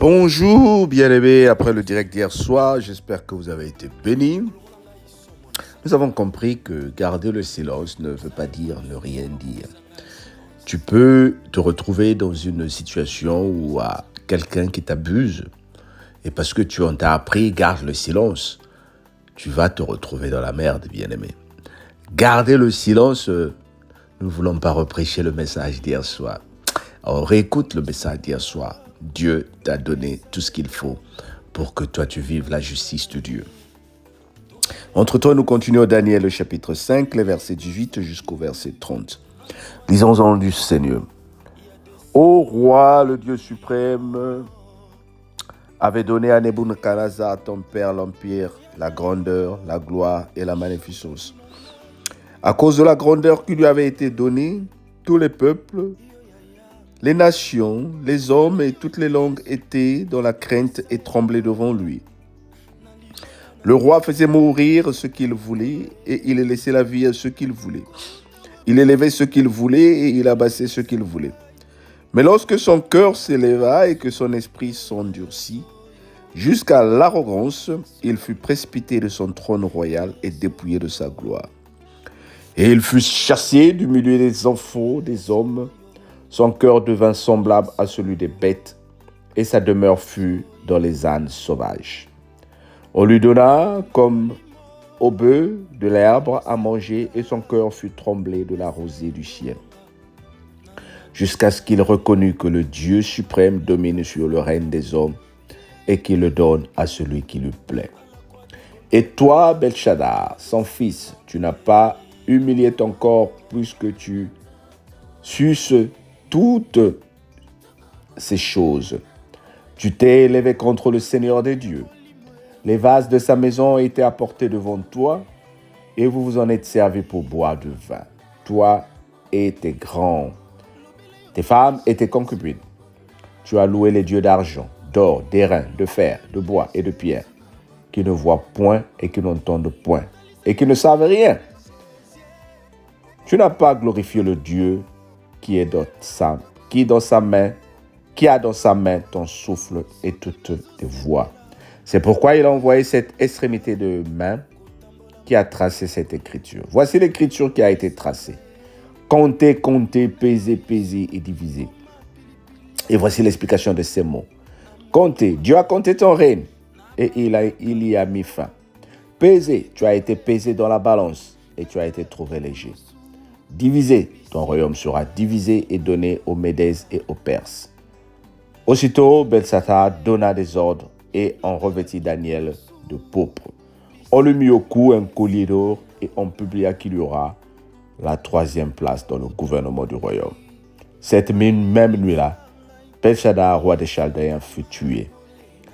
Bonjour bien-aimés, après le direct d'hier soir, j'espère que vous avez été bénis. Nous avons compris que garder le silence ne veut pas dire ne rien dire. Tu peux te retrouver dans une situation où quelqu'un qui t'abuse, et parce que tu en t'as appris, garde le silence, tu vas te retrouver dans la merde, bien-aimé. Garder le silence, nous ne voulons pas reprêcher le message d'hier soir. Alors réécoute le message d'hier soir. Dieu t'a donné tout ce qu'il faut pour que toi tu vives la justice de Dieu. Entre-temps, nous continuons Daniel, le chapitre 5, les versets 18 jusqu'au verset 30. Lisons-en du Seigneur. Ô roi, le Dieu suprême, avait donné à Nebuchadnezzar, ton père, l'empire, la grandeur, la gloire et la magnificence. À cause de la grandeur qui lui avait été donnée, tous les peuples, les nations, les hommes et toutes les langues étaient dans la crainte et tremblaient devant lui. Le roi faisait mourir ce qu'il voulait et il laissait la vie à ceux qu'il voulait. Il élevait ce qu'il voulait et il abaissait ce qu'il voulait. Mais lorsque son cœur s'éleva et que son esprit s'endurcit, jusqu'à l'arrogance, il fut précipité de son trône royal et dépouillé de sa gloire. Et il fut chassé du milieu des enfants, des hommes. Son cœur devint semblable à celui des bêtes, et sa demeure fut dans les ânes sauvages. On lui donna, comme au bœuf, de l'herbe à manger, et son cœur fut tremblé de la rosée du ciel. Jusqu'à ce qu'il reconnût que le Dieu suprême domine sur le règne des hommes, et qu'il le donne à celui qui lui plaît. Et toi, Belshazzar, son fils, tu n'as pas humilié ton corps plus que tu suces toutes ces choses. Tu t'es élevé contre le Seigneur des dieux. Les vases de sa maison ont été apportés devant toi et vous vous en êtes servis pour boire du vin. Toi et tes grands, tes femmes et tes concubines. Tu as loué les dieux d'argent, d'or, d'airain, de fer, de bois et de pierre, qui ne voient point et qui n'entendent point et qui ne savent rien. Tu n'as pas glorifié le Dieu qui a dans sa main ton souffle et toutes tes voix. C'est pourquoi il a envoyé cette extrémité de main qui a tracé cette écriture. Voici l'écriture qui a été tracée. Comptez, comptez, pesez, pesez et divisez. Et voici l'explication de ces mots. Comptez, Dieu a compté ton règne et il y a mis fin. Pesez, tu as été pesé dans la balance et tu as été trouvé léger. Divisé, ton royaume sera divisé et donné aux Médès et aux Perses. Aussitôt, Belshazzar donna des ordres et on revêtit Daniel de pourpre. On lui mit au cou un collier d'or et on publia qu'il y aura la 3e place dans le gouvernement du royaume. Cette même nuit-là, Belshazzar, roi des Chaldéens, fut tué.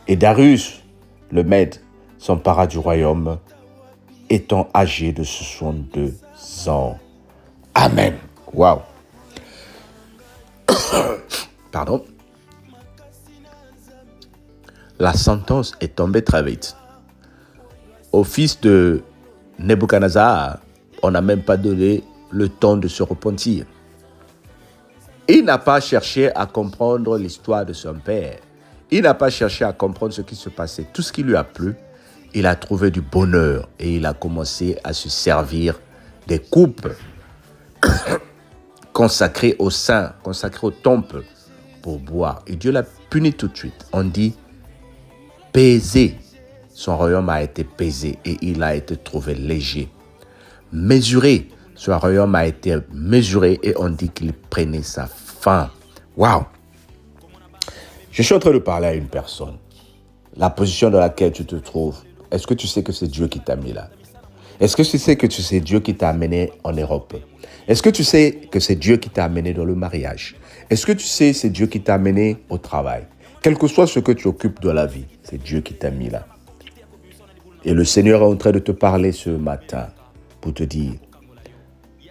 Et Darius, le Mède, s'empara du royaume, étant âgé de 62 ans. Amen. Wow. Pardon. La sentence est tombée très vite. Au fils de Nebuchadnezzar, on n'a même pas donné le temps de se repentir. Il n'a pas cherché à comprendre l'histoire de son père. Il n'a pas cherché à comprendre ce qui se passait. Tout ce qui lui a plu, il a trouvé du bonheur et il a commencé à se servir des coupes consacré au saint, consacré au temple pour boire. Et Dieu l'a puni tout de suite. On dit pesé. Son royaume a été pesé et il a été trouvé léger. Mesuré. Son royaume a été mesuré et on dit qu'il prenait sa fin. Waouh! Je suis en train de parler à une personne. La position dans laquelle tu te trouves, est-ce que tu sais que c'est Dieu qui t'a mis là? Est-ce que tu sais que c'est Dieu qui t'a amené en Europe? Est-ce que tu sais que c'est Dieu qui t'a amené dans le mariage? Est-ce que tu sais que c'est Dieu qui t'a amené au travail? Quel que soit ce que tu occupes dans la vie, c'est Dieu qui t'a mis là. Et le Seigneur est en train de te parler ce matin pour te dire,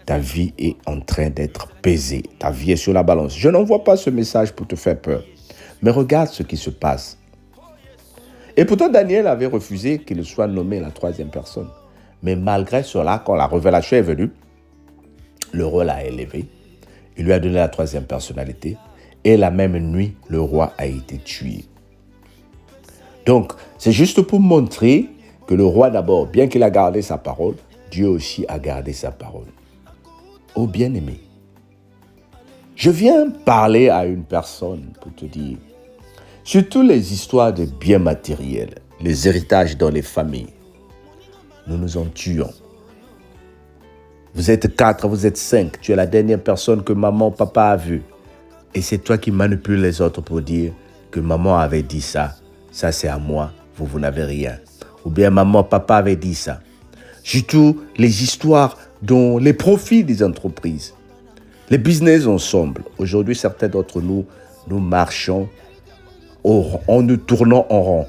ta vie est en train d'être pesée. Ta vie est sur la balance. Je n'envoie pas ce message pour te faire peur. Mais regarde ce qui se passe. Et pourtant, Daniel avait refusé qu'il soit nommé la 3e personne. Mais malgré cela, quand la révélation est venue, le roi l'a élevé. Il lui a donné la 3e personnalité. Et la même nuit, le roi a été tué. Donc, c'est juste pour montrer que le roi d'abord, bien qu'il a gardé sa parole, Dieu aussi a gardé sa parole. Oh bien-aimé, je viens parler à une personne pour te dire, surtout les histoires de biens matériels, les héritages dans les familles, nous nous en tuons. Vous êtes 4, vous êtes 5, tu es la dernière personne que maman, papa a vue. Et c'est toi qui manipules les autres pour dire que maman avait dit ça, ça c'est à moi, vous n'avez rien. Ou bien maman, papa avait dit ça. Surtout les histoires dont les profits des entreprises, les business ensemble. Aujourd'hui, certains d'entre nous, nous marchons en nous tournant en rond.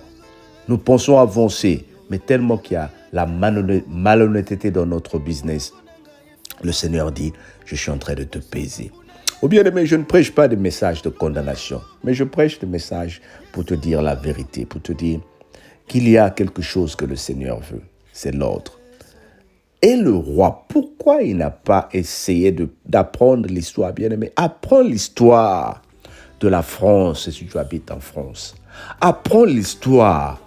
Nous pensons avancer, mais tellement qu'il y a la malhonnêteté dans notre business. Le Seigneur dit, je suis en train de te peser. Ou bien aimé, je ne prêche pas des messages de condamnation, mais je prêche des messages pour te dire la vérité, pour te dire qu'il y a quelque chose que le Seigneur veut, c'est l'ordre. Et le roi, pourquoi il n'a pas essayé d'apprendre l'histoire, bien aimé? Apprends l'histoire de la France si tu habites en France. Apprends l'histoire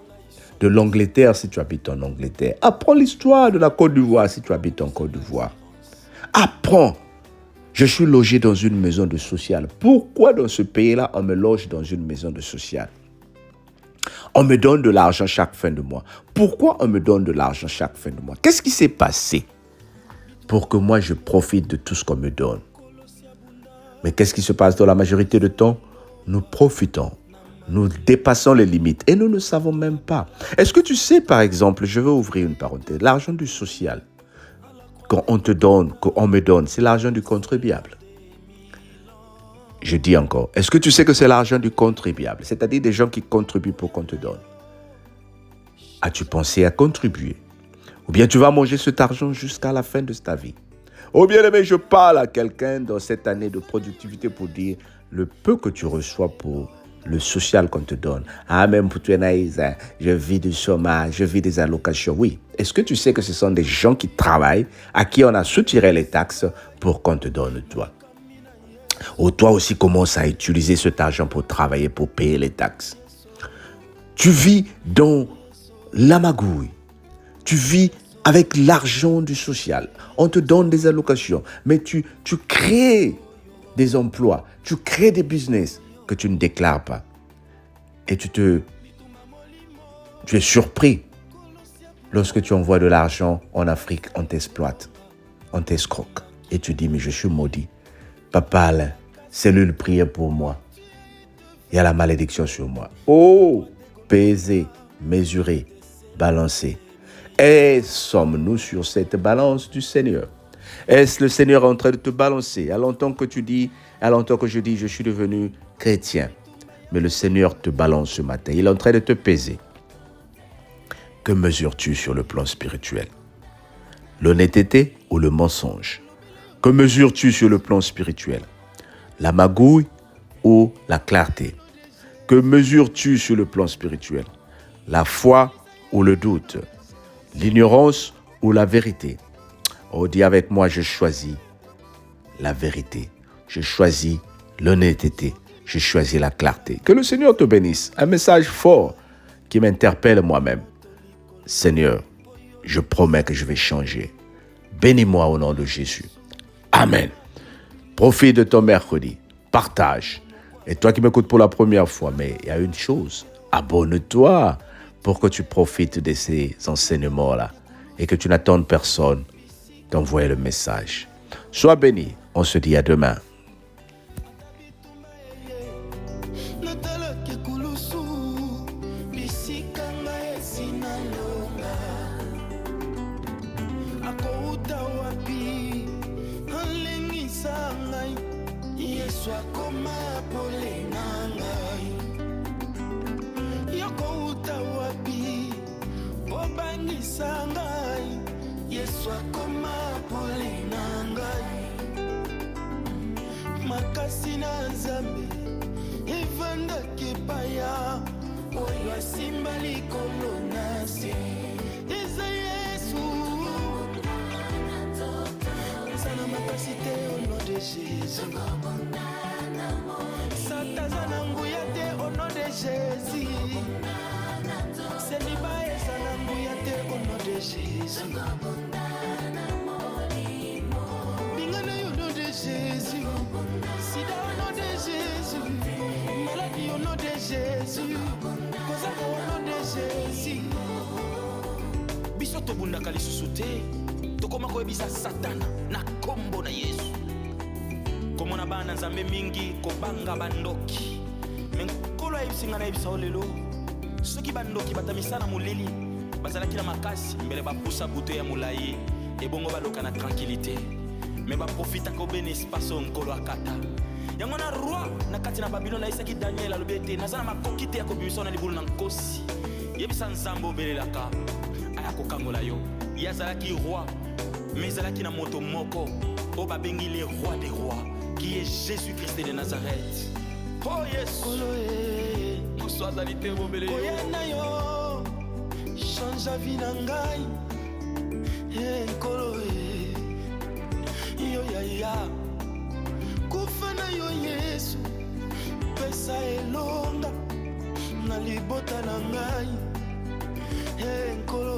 de l'Angleterre si tu habites en Angleterre. Apprends l'histoire de la Côte d'Ivoire si tu habites en Côte d'Ivoire. Apprends. Je suis logé dans une maison de social. Pourquoi dans ce pays-là, on me loge dans une maison de social? On me donne de l'argent chaque fin de mois. Pourquoi on me donne de l'argent chaque fin de mois? Qu'est-ce qui s'est passé pour que moi je profite de tout ce qu'on me donne? Mais qu'est-ce qui se passe dans la majorité du temps? Nous profitons. Nous dépassons les limites et nous ne savons même pas. Est-ce que tu sais, par exemple, je vais ouvrir une parenthèse, l'argent du social qu'on te donne, qu'on me donne, c'est l'argent du contribuable. Je dis encore, est-ce que tu sais que c'est l'argent du contribuable, c'est-à-dire des gens qui contribuent pour qu'on te donne? As-tu pensé à contribuer? Ou bien tu vas manger cet argent jusqu'à la fin de ta vie? Ou bien aimé, je parle à quelqu'un dans cette année de productivité pour dire le peu que tu reçois pour le social qu'on te donne. Ah, même pour toi, Naïs, je vis du chômage, je vis des allocations. Oui. Est-ce que tu sais que ce sont des gens qui travaillent, à qui on a soutiré les taxes pour qu'on te donne toi? Ou toi aussi commence à utiliser cet argent pour travailler, pour payer les taxes. Tu vis dans la magouille. Tu vis avec l'argent du social. On te donne des allocations, mais tu crées des emplois, tu crées des business que tu ne déclares pas. Et tu es surpris lorsque tu envoies de l'argent en Afrique, on t'exploite, on t'escroque. Et tu dis, mais je suis maudit. Papa Alain, cellule prière pour moi. Il y a la malédiction sur moi. Oh, peser, mesurer, balancer. Et sommes-nous sur cette balance du Seigneur? Est-ce le Seigneur en train de te balancer? À longtemps que je dis, je suis devenu chrétien. Mais le Seigneur te balance ce matin. Il est en train de te peser. Que mesures-tu sur le plan spirituel? L'honnêteté ou le mensonge? Que mesures-tu sur le plan spirituel? La magouille ou la clarté? Que mesures-tu sur le plan spirituel? La foi ou le doute? L'ignorance ou la vérité? Oh, dis avec moi, je choisis la vérité. Je choisis l'honnêteté. Je choisis la clarté. Que le Seigneur te bénisse. Un message fort qui m'interpelle moi-même. Seigneur, je promets que je vais changer. Bénis-moi au nom de Jésus. Amen. Profite de ton mercredi. Partage. Et toi qui m'écoutes pour la première fois, mais il y a une chose. Abonne-toi pour que tu profites de ces enseignements-là et que tu n'attendes personne d'envoyer le message. Sois béni. On se dit à demain. Makasi na Nzambe evanda kepaya oyo asimba likolo na se eza Yesu sana makasi te au nom de Jésus Satan za na nguya te au nom de Jésus Seliba ezala nguya te au nom de Jésus. Bingana au nom de Jésus. Sida au nom de Jésus. Maladie au nom de Jésus. Kozaka au nom de Jésus. Biso tobundaka lisusu te. Tokoma koyebisa Satana na kombo na Yesu. Komona bana nzambe mingi kobanga bandoki. Menkolo ayebisinga na yebisa olelo. Soki bandoki batamisana moleli bazalaki na makasi mbele bapusa buto ya molayi ebongo baloka na tranquillité. Me baprofita ko bene espace nkolo akata. Yango na roi na kati na Babylone aisaki Daniel alobi ete nazana makoki te ya kobimisa na libulu na nkosi. Yebisa nzambe obelelaka aya kokangola yo. Yazalaki roi mais ezalaki na moto moko o babengi le roi des rois qui est Jésus-Christ de Nazareth. Oh yes, koyena yo change la vie na ngai. Nkolo yo ya kufa na yo Yesu pesa elonga na libota na ngai. Nkolo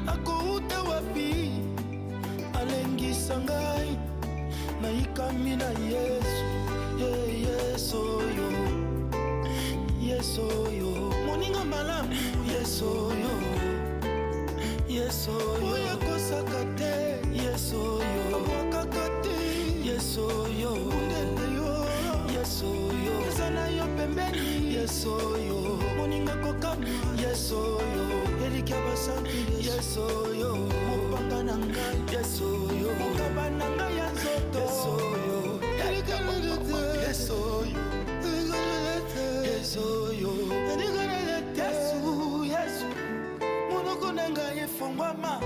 akouta wapi alengisa ngai na ikami na Yesu. Yesu yo, Yesu yo, moninga malamu. Yesu yo, Yesu yo, oya kosakate. Yesu yo, wakakate. Yesu yo, undele yo. Yesu yo, ezana yo pembeni. Yesu yo, moninga kokama. Yesu yo, elikia basanti. Yesu yo, mopanga na ngai. Yesu yo, mokaba na ngai ya nzoto. Yesu yo, elikia basanti. Yesu yo, Yesu yo, Yesu, Yesu, monoko na ngai efongwama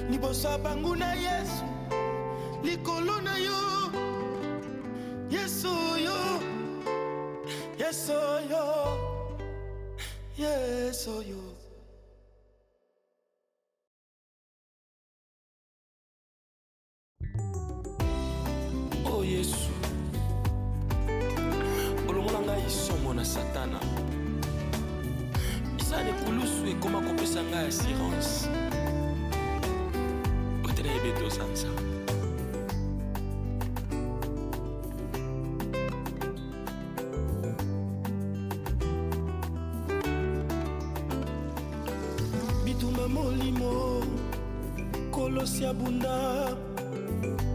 liboso bangu na Yesu likolo na yo. Yesu yo, Yesu yo, Yesu yo. Oh Yesu, olongona ngai isomo na Satana. Isane kulusu ekoma kopesa ngai assurance. Otene ebeto sansa. Bitumba molimo kolosi abunda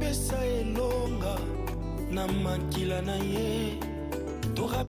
pesa elonga na makila na ye.